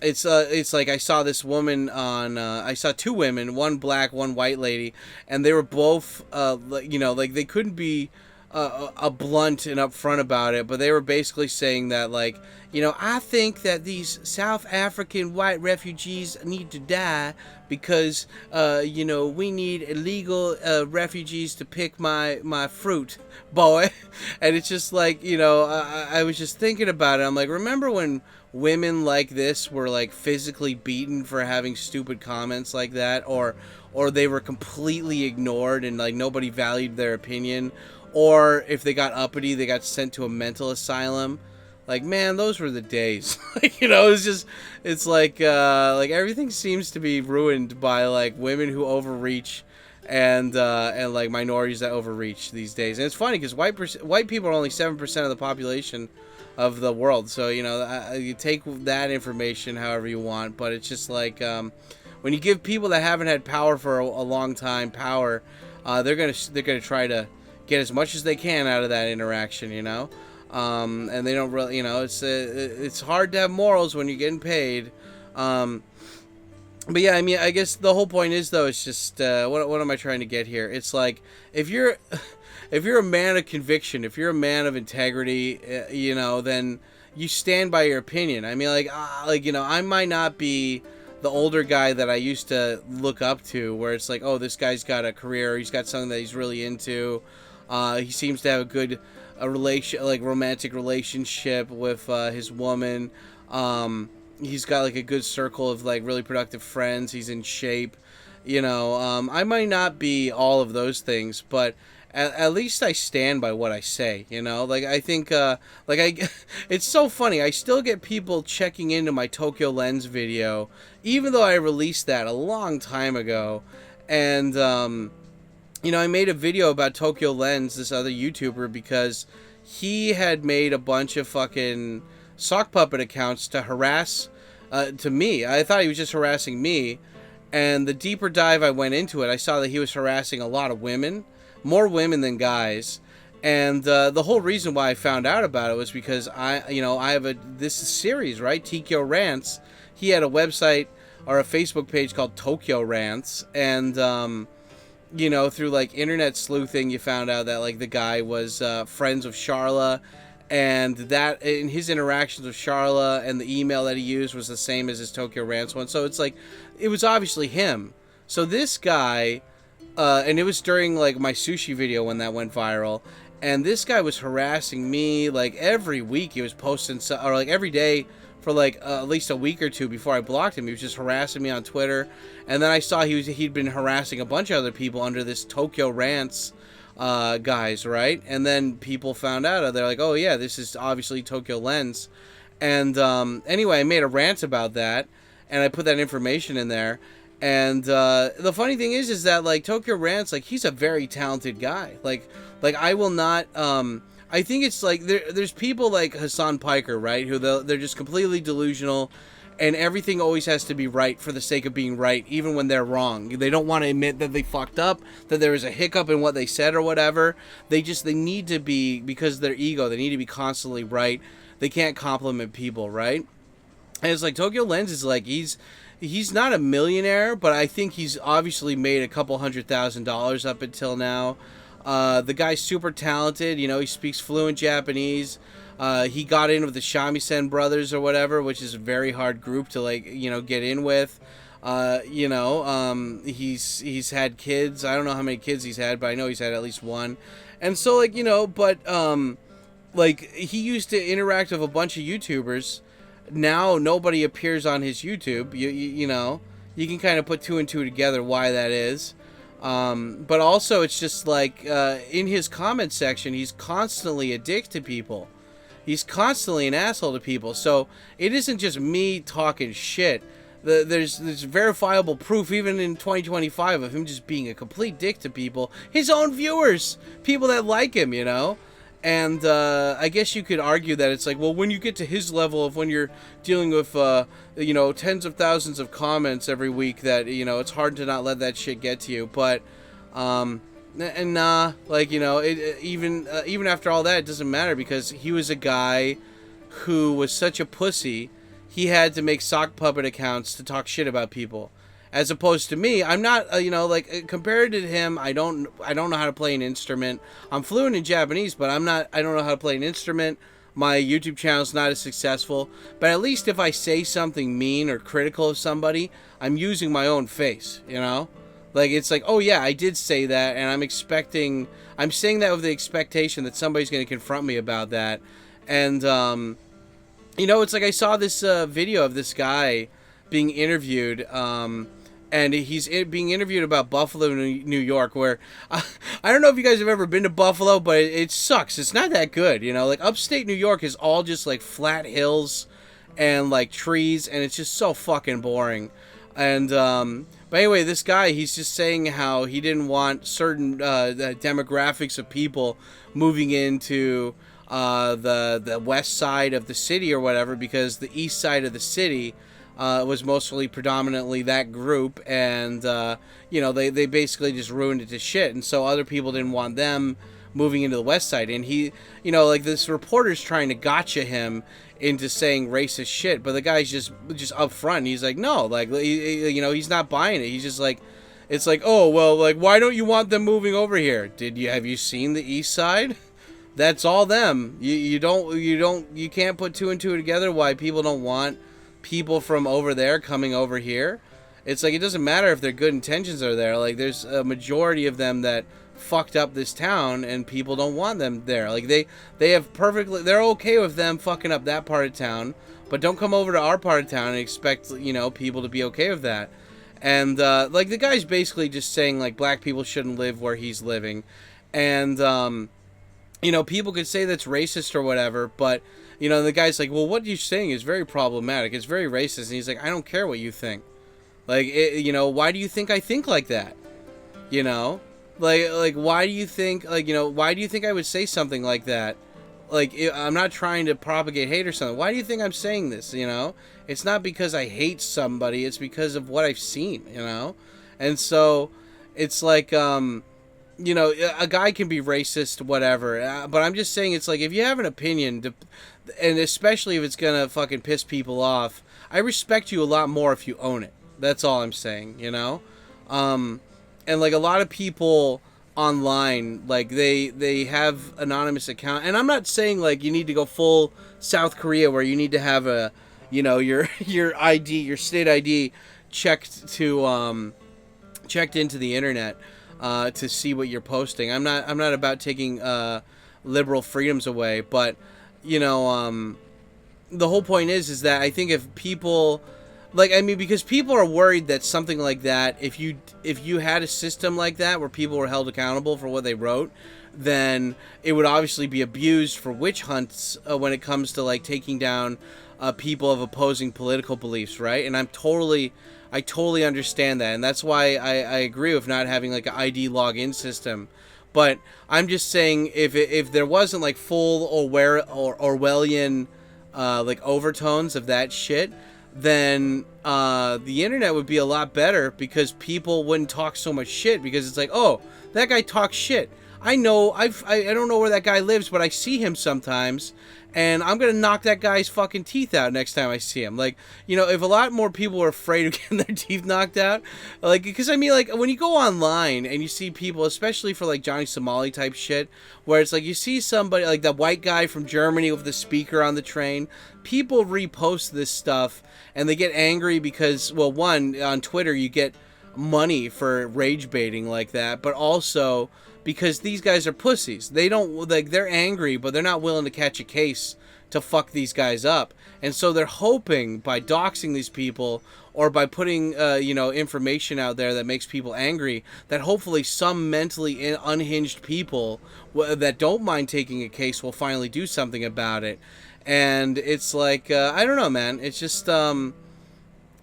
It's like I saw this woman on, I saw two women, one black, one white lady, and they were both, you know, like, they couldn't be a blunt and upfront about it, but they were basically saying that, like, you know, I think that these South African white refugees need to die because, you know, we need illegal refugees to pick my fruit, boy. And it's just like, you know, I was just thinking about it. I'm like, remember when women like this were, like, physically beaten for having stupid comments like that, or they were completely ignored and, like, nobody valued their opinion, or if they got uppity, they got sent to a mental asylum. Like, man, those were the days. Like, you know, it's like everything seems to be ruined by, like, women who overreach and like minorities that overreach these days. And it's funny because white people are only 7% of the population of the world. So, you know, you take that information however you want, but it's just like, when you give people that haven't had power for a long time power, they're gonna try to get as much as they can out of that interaction, you know. And they don't really, you know, it's hard to have morals when you're getting paid. But yeah, I mean, I guess the whole point is, though, it's just, what am I trying to get here? It's like, if you're a man of conviction, if you're a man of integrity, you know, then you stand by your opinion. I mean, like, you know, I might not be the older guy that I used to look up to, where it's like, oh, this guy's got a career, he's got something that he's really into, he seems to have a good romantic relationship with his woman, he's got, like, a good circle of, like, really productive friends, he's in shape, you know. I might not be all of those things, but at least I stand by what I say, you know? Like, I think, it's so funny. I still get people checking into my Tokyo Lens video, even though I released that a long time ago. And, you know, I made a video about Tokyo Lens, this other YouTuber, because he had made a bunch of fucking sock puppet accounts to harass, to me. I thought he was just harassing me. And the deeper dive I went into it, I saw that he was harassing a lot of women. More women than guys. And the whole reason why I found out about it was because I have this series, right? Tokyo Rants. He had a website or a Facebook page called Tokyo Rants. And, you know, through like internet sleuthing, you found out that like the guy was friends with Charla. And that in his interactions with Charla and the email that he used was the same as his Tokyo Rants one. So it's like, it was obviously him. So this guy... and it was during like my sushi video when that went viral, and this guy was harassing me like every week. He was posting or like every day for like at least a week or two before I blocked him. He was just harassing me on Twitter, and then I saw he'd been harassing a bunch of other people under this Tokyo Rants guys, right? And then people found out. They're like, oh yeah, this is obviously Tokyo Lens. And anyway, I made a rant about that, and I put that information in there. And the funny thing is that like Tokyo Rants, like he's a very talented guy. Like I will not. I think it's like there's people like Hassan Piker, right? Who they're just completely delusional, and everything always has to be right for the sake of being right, even when they're wrong. They don't want to admit that they fucked up, that there was a hiccup in what they said or whatever. They need to be, because of their ego, they need to be constantly right. They can't compliment people, right? And it's like Tokyo Lens is like he's not a millionaire, but I think he's obviously made a couple $100,000 up until now. The guy's super talented. You know, he speaks fluent Japanese. He got in with the Shamisen brothers or whatever, which is a very hard group to like, you know, get in with. You know, he's had kids. I don't know how many kids he's had, but I know he's had at least one. And so like, you know, but like he used to interact with a bunch of YouTubers. Now nobody appears on his YouTube. You know, you can kind of put two and two together why that is. But also it's just like in his comment section, he's constantly a dick to people. He's constantly an asshole to people. So it isn't just me talking shit. There's verifiable proof even in 2025 of him just being a complete dick to people. His own viewers, people that like him, you know. And I guess you could argue that it's like, well, when you get to his level of when you're dealing with, you know, tens of thousands of comments every week, that, you know, it's hard to not let that shit get to you. But, and nah, like, you know, even after all that, it doesn't matter, because he was a guy who was such a pussy. He had to make sock puppet accounts to talk shit about people. As opposed to me, I'm not, you know, like, compared to him, I don't know how to play an instrument. I'm fluent in Japanese, but I don't know how to play an instrument. My YouTube channel's not as successful. But at least if I say something mean or critical of somebody, I'm using my own face, you know? Like, it's like, oh yeah, I did say that, and I'm saying that with the expectation that somebody's going to confront me about that. And, you know, it's like I saw this video of this guy being interviewed, and he's being interviewed about Buffalo, New York, where I don't know if you guys have ever been to Buffalo, but it sucks. It's not that good, you know? Like, upstate New York is all just, like, flat hills and, like, trees, and it's just so fucking boring. And, but anyway, this guy, he's just saying how he didn't want certain demographics of people moving into the west side of the city or whatever, because the east side of the city was mostly predominantly that group, and you know, they basically just ruined it to shit, and so other people didn't want them moving into the west side. And he, you know, like, this reporter's trying to gotcha him into saying racist shit, but the guy's just up front. He's like, no, like, you know, he's not buying it. He's just like, it's like, oh well, like, why don't you want them moving over here? Have you seen the east side? That's all them. You can't put two and two together why people don't want people from over there coming over here. It's like, it doesn't matter if their good intentions are there. Like, there's a majority of them that fucked up this town, and people don't want them there. Like, they're okay with them fucking up that part of town, but don't come over to our part of town and expect, you know, people to be okay with that. And like, the guy's basically just saying, like, black people shouldn't live where he's living. And you know, people could say that's racist or whatever, but you know, the guy's like, well, what you're saying is very problematic. It's very racist. And he's like, I don't care what you think. Like, you know, why do you think I think like that? You know, like, why do you think, like, you know, why do you think I would say something like that? Like, I'm not trying to propagate hate or something. Why do you think I'm saying this? You know, it's not because I hate somebody. It's because of what I've seen. You know, and so it's like, you know, a guy can be racist, whatever. But I'm just saying, it's like, if you have an opinion, and especially if it's gonna fucking piss people off, I respect you a lot more if you own it. That's all I'm saying. You know, and like a lot of people online, like they have anonymous account, and I'm not saying like you need to go full South Korea where you need to have a, you know, your ID, your state ID checked into the internet to see what you're posting. I'm not about taking liberal freedoms away, but you know, the whole point is that I think if people, like, I mean, because people are worried that something like that, if you had a system like that where people were held accountable for what they wrote, then it would obviously be abused for witch hunts when it comes to like taking down people of opposing political beliefs, right? And I totally understand that, and that's why I agree with not having like an ID login system. But I'm just saying, if there wasn't like full Orwellian like overtones of that shit, then the internet would be a lot better, because people wouldn't talk so much shit, because it's like, oh, that guy talks shit. I know, I don't know where that guy lives, but I see him sometimes, and I'm gonna knock that guy's fucking teeth out next time I see him. Like, you know, if a lot more people were afraid of getting their teeth knocked out, like, because I mean, like, when you go online and you see people, especially for like Johnny Somali type shit, where it's like you see somebody like that white guy from Germany with the speaker on the train, people repost this stuff and they get angry because, well, one, on Twitter you get money for rage baiting like that, but also because these guys are pussies. They don't, like, they're angry, but they're not willing to catch a case to fuck these guys up. And so they're hoping by doxing these people or by putting, you know, information out there that makes people angry, that hopefully some mentally unhinged people that don't mind taking a case will finally do something about it. And it's like, I don't know, man. It's just,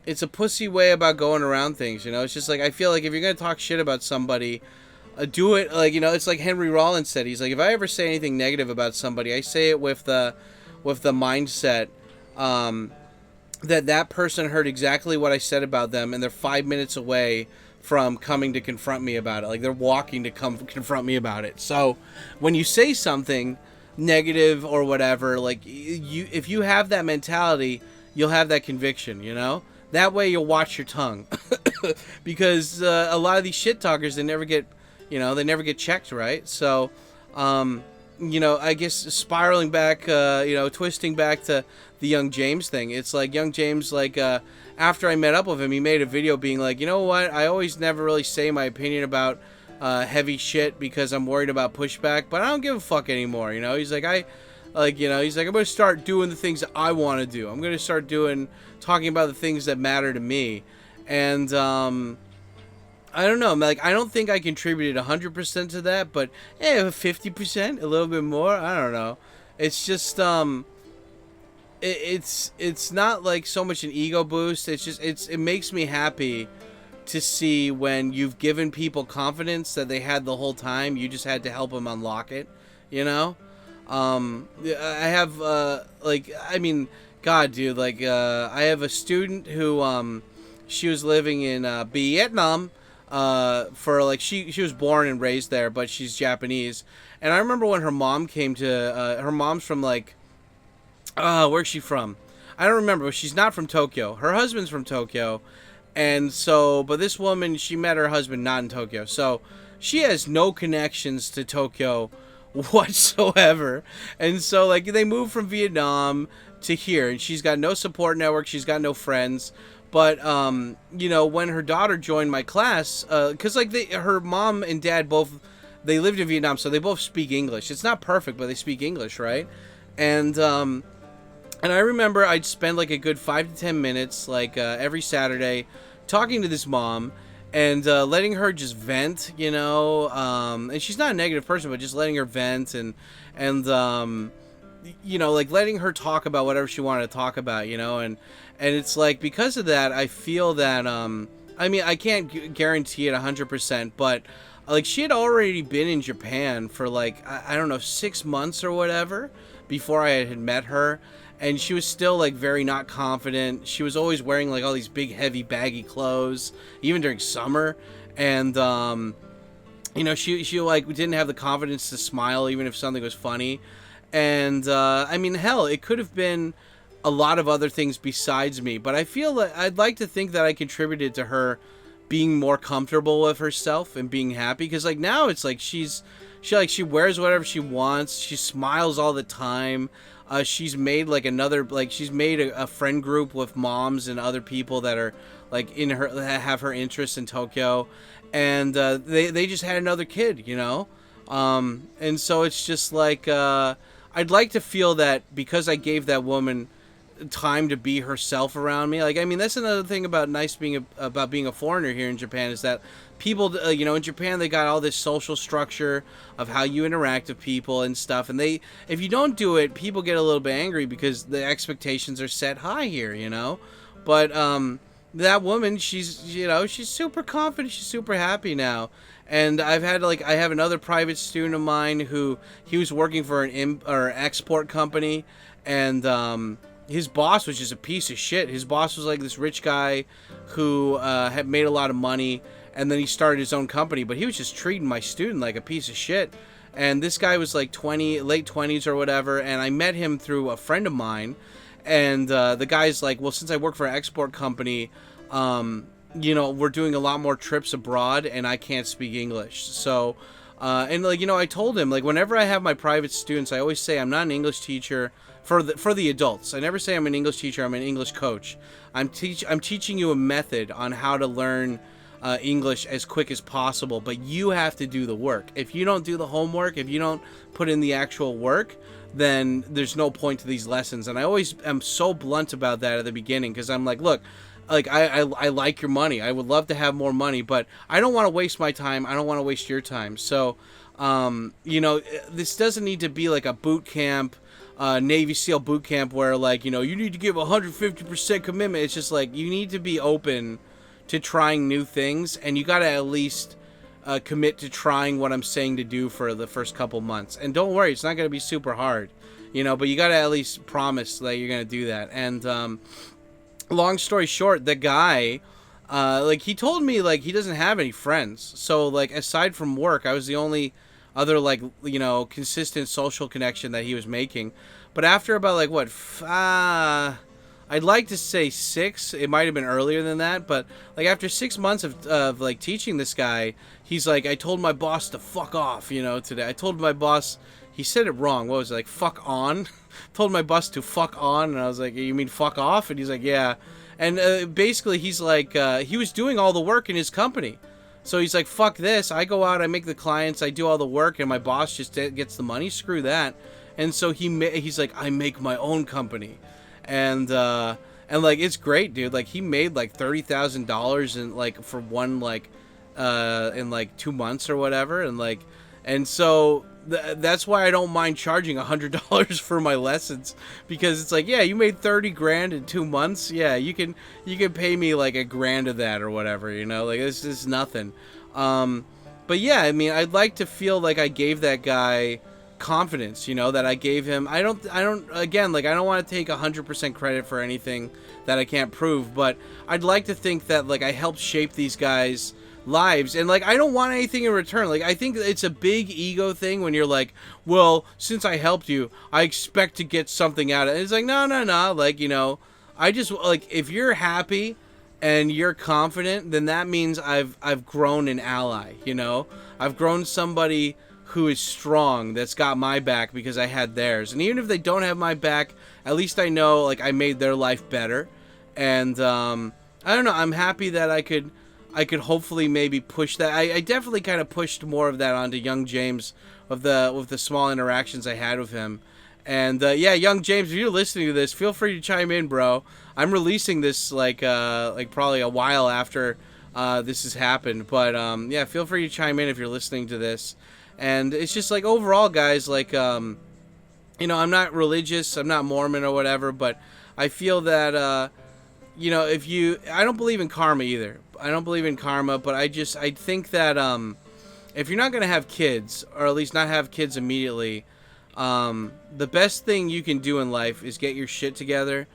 it's a pussy way about going around things, you know? It's just like, I feel like if you're going to talk shit about somebody, do it, like, you know, it's like Henry Rollins said. He's like, if I ever say anything negative about somebody, I say it with the mindset that person heard exactly what I said about them, and they're 5 minutes away from coming to confront me about it. Like, they're walking to come confront me about it. So when you say something negative or whatever, like, if you have that mentality, you'll have that conviction, you know? That way you'll watch your tongue. Because a lot of these shit talkers, they never get checked, right? So, you know, I guess spiraling back, you know, twisting back to the Young James thing. It's like Young James, like, after I met up with him, he made a video being like, you know what? I always never really say my opinion about heavy shit because I'm worried about pushback, but I don't give a fuck anymore, you know? He's like, I'm going to start doing the things that I want to do. I'm going to start talking about the things that matter to me. And, I don't know, like, I don't think I contributed 100% to that, but 50%, a little bit more, I don't know. It's just, it's not like so much an ego boost. It's just, it makes me happy to see when you've given people confidence that they had the whole time. You just had to help them unlock it, you know? I have, like, I mean, God, dude, like, I have a student who, she was living in, Vietnam, for, like, she was born and raised there, but she's Japanese. And I remember when her mom came to, her mom's from, like, where's she from? I don't remember, but she's not from Tokyo. Her husband's from Tokyo. And so, but this woman, she met her husband not in Tokyo. So she has no connections to Tokyo whatsoever. And so, like, they moved from Vietnam to here, and she's got no support network. She's got no friends. But, you know, when her daughter joined my class, because, like, her mom and dad both, they lived in Vietnam, so they both speak English. It's not perfect, but they speak English, right? And I remember I'd spend, like, a good 5 to 10 minutes, like, every Saturday talking to this mom. and letting her just vent, you know, and she's not a negative person, but just letting her vent and you know, like letting her talk about whatever she wanted to talk about, you know, and it's like because of that, I feel that I mean, I can't guarantee it 100%, but like she had already been in Japan for like I don't know 6 months or whatever before I had met her, and she was still like very not confident. She was always wearing like all these big heavy baggy clothes even during summer, and you know, she like didn't have the confidence to smile even if something was funny. And I mean, hell, it could have been a lot of other things besides me, but I feel like I'd like to think that I contributed to her being more comfortable with herself and being happy, because like now it's like she wears whatever she wants, she smiles all the time. She's made like she's made a friend group with moms and other people that are like in her, that have her interests in Tokyo, and they just had another kid, you know. And so it's just like I'd like to feel that because I gave that woman time to be herself around me. Like, I mean, that's another thing about about being a foreigner here in Japan, is that people, you know, in Japan they got all this social structure of how you interact with people and stuff, and if you don't do it, people get a little bit angry because the expectations are set high here, you know. But that woman, she's, you know, she's super confident, she's super happy now. And I have another private student of mine who he was working for an export company, and his boss was just a piece of shit. His boss was like this rich guy who had made a lot of money, and then he started his own company, but he was just treating my student like a piece of shit. And this guy was like late 20s or whatever, and I met him through a friend of mine, and the guy's like, well, since I work for an export company, you know, we're doing a lot more trips abroad, and I can't speak English. So, and like, you know, I told him, like, whenever I have my private students, I always say I'm not an English teacher for the adults. I never say I'm an English teacher. I'm an English coach. I'm teaching you a method on how to learn English as quick as possible, but you have to do the work. If you don't do the homework, if you don't put in the actual work, then there's no point to these lessons. And I always am so blunt about that at the beginning, because I'm like, look, like I like your money. I would love to have more money, but I don't want to waste my time. I don't want to waste your time. So, you know, this doesn't need to be like a boot camp, Navy SEAL boot camp where, like, you know, you need to give 150% commitment. It's just like you need to be open to trying new things, and you got to at least commit to trying what I'm saying to do for the first couple months. And don't worry, it's not going to be super hard, you know, but you got to at least promise that you're going to do that. And long story short, the guy, like, he told me, like, he doesn't have any friends. So, like, aside from work, I was the only other, like, you know, consistent social connection that he was making. But after about, like, what, I'd like to say 6. It might have been earlier than that. But, like, after 6 months of like, teaching this guy, he's like, I told my boss to fuck off, you know, today. I told my boss, he said it wrong. What was it, like, fuck on? Told my boss to fuck on, and I was like, you mean fuck off? And he's like, yeah. And basically, he's like, he was doing all the work in his company. So he's like, fuck this. I go out, I make the clients, I do all the work, and my boss just gets the money. Screw that. And so he's like, I make my own company. And like, it's great, dude. Like, he made like $30,000 in like for one, like in like 2 months or whatever. And like, and so that's why I don't mind charging $100 for my lessons, because it's like, yeah, you made 30 grand in 2 months. Yeah, you can pay me like $1,000 of that or whatever, you know, like, it's just nothing. But yeah, I mean, I'd like to feel like I gave that guy confidence, you know, that I gave him. I don't again, like, I don't want to take 100% credit for anything that I can't prove, but I'd like to think that, like, I helped shape these guys' lives, and like, I don't want anything in return. Like, I think it's a big ego thing when you're like, well, since I helped you, I expect to get something out of it. It's like, no, like, you know, I just, like, if you're happy and you're confident, then that means I've grown an ally, you know. I've grown somebody who is strong, that's got my back because I had theirs. And even if they don't have my back, at least I know, like, I made their life better. And I don't know, I'm happy that I could hopefully maybe push that. I definitely kind of pushed more of that onto young James with the small interactions I had with him. And yeah, young James, if you're listening to this, feel free to chime in, bro. I'm releasing this like probably a while after this has happened. But yeah, feel free to chime in if you're listening to this. And it's just like overall, guys, like you know, I'm not religious, I'm not Mormon or whatever, but I feel that you know, I don't believe in karma either. I don't believe in karma, but I think that if you're not gonna have kids, or at least not have kids immediately, the best thing you can do in life is get your shit together,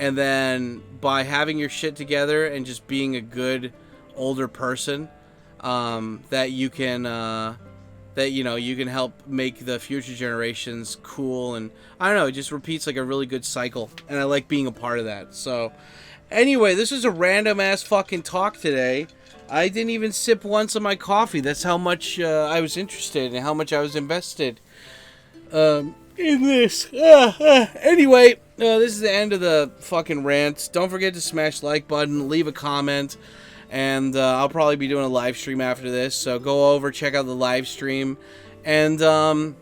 and then by having your shit together and just being a good older person, that you can that, you know, you can help make the future generations cool. And I don't know, it just repeats like a really good cycle, and I like being a part of that. So anyway, this was a random ass fucking talk today. I didn't even sip once of my coffee. That's how much I was interested and how much I was invested in this. Anyway, this is the end of the fucking rant. Don't forget to smash the like button, leave a comment, and I'll probably be doing a live stream after this. So go over, check out the live stream. And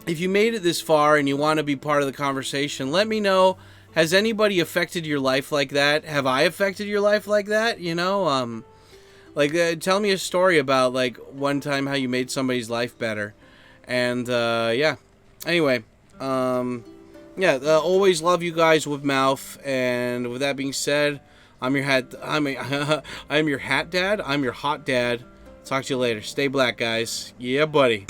if you made it this far and you want to be part of the conversation, let me know. Has anybody affected your life like that? Have I affected your life like that? You know, like tell me a story about like one time how you made somebody's life better. And yeah. Anyway, yeah, always love you guys with mouth. And with that being said, I'm your hat dad. I'm your hot dad. Talk to you later. Stay black, guys. Yeah, buddy.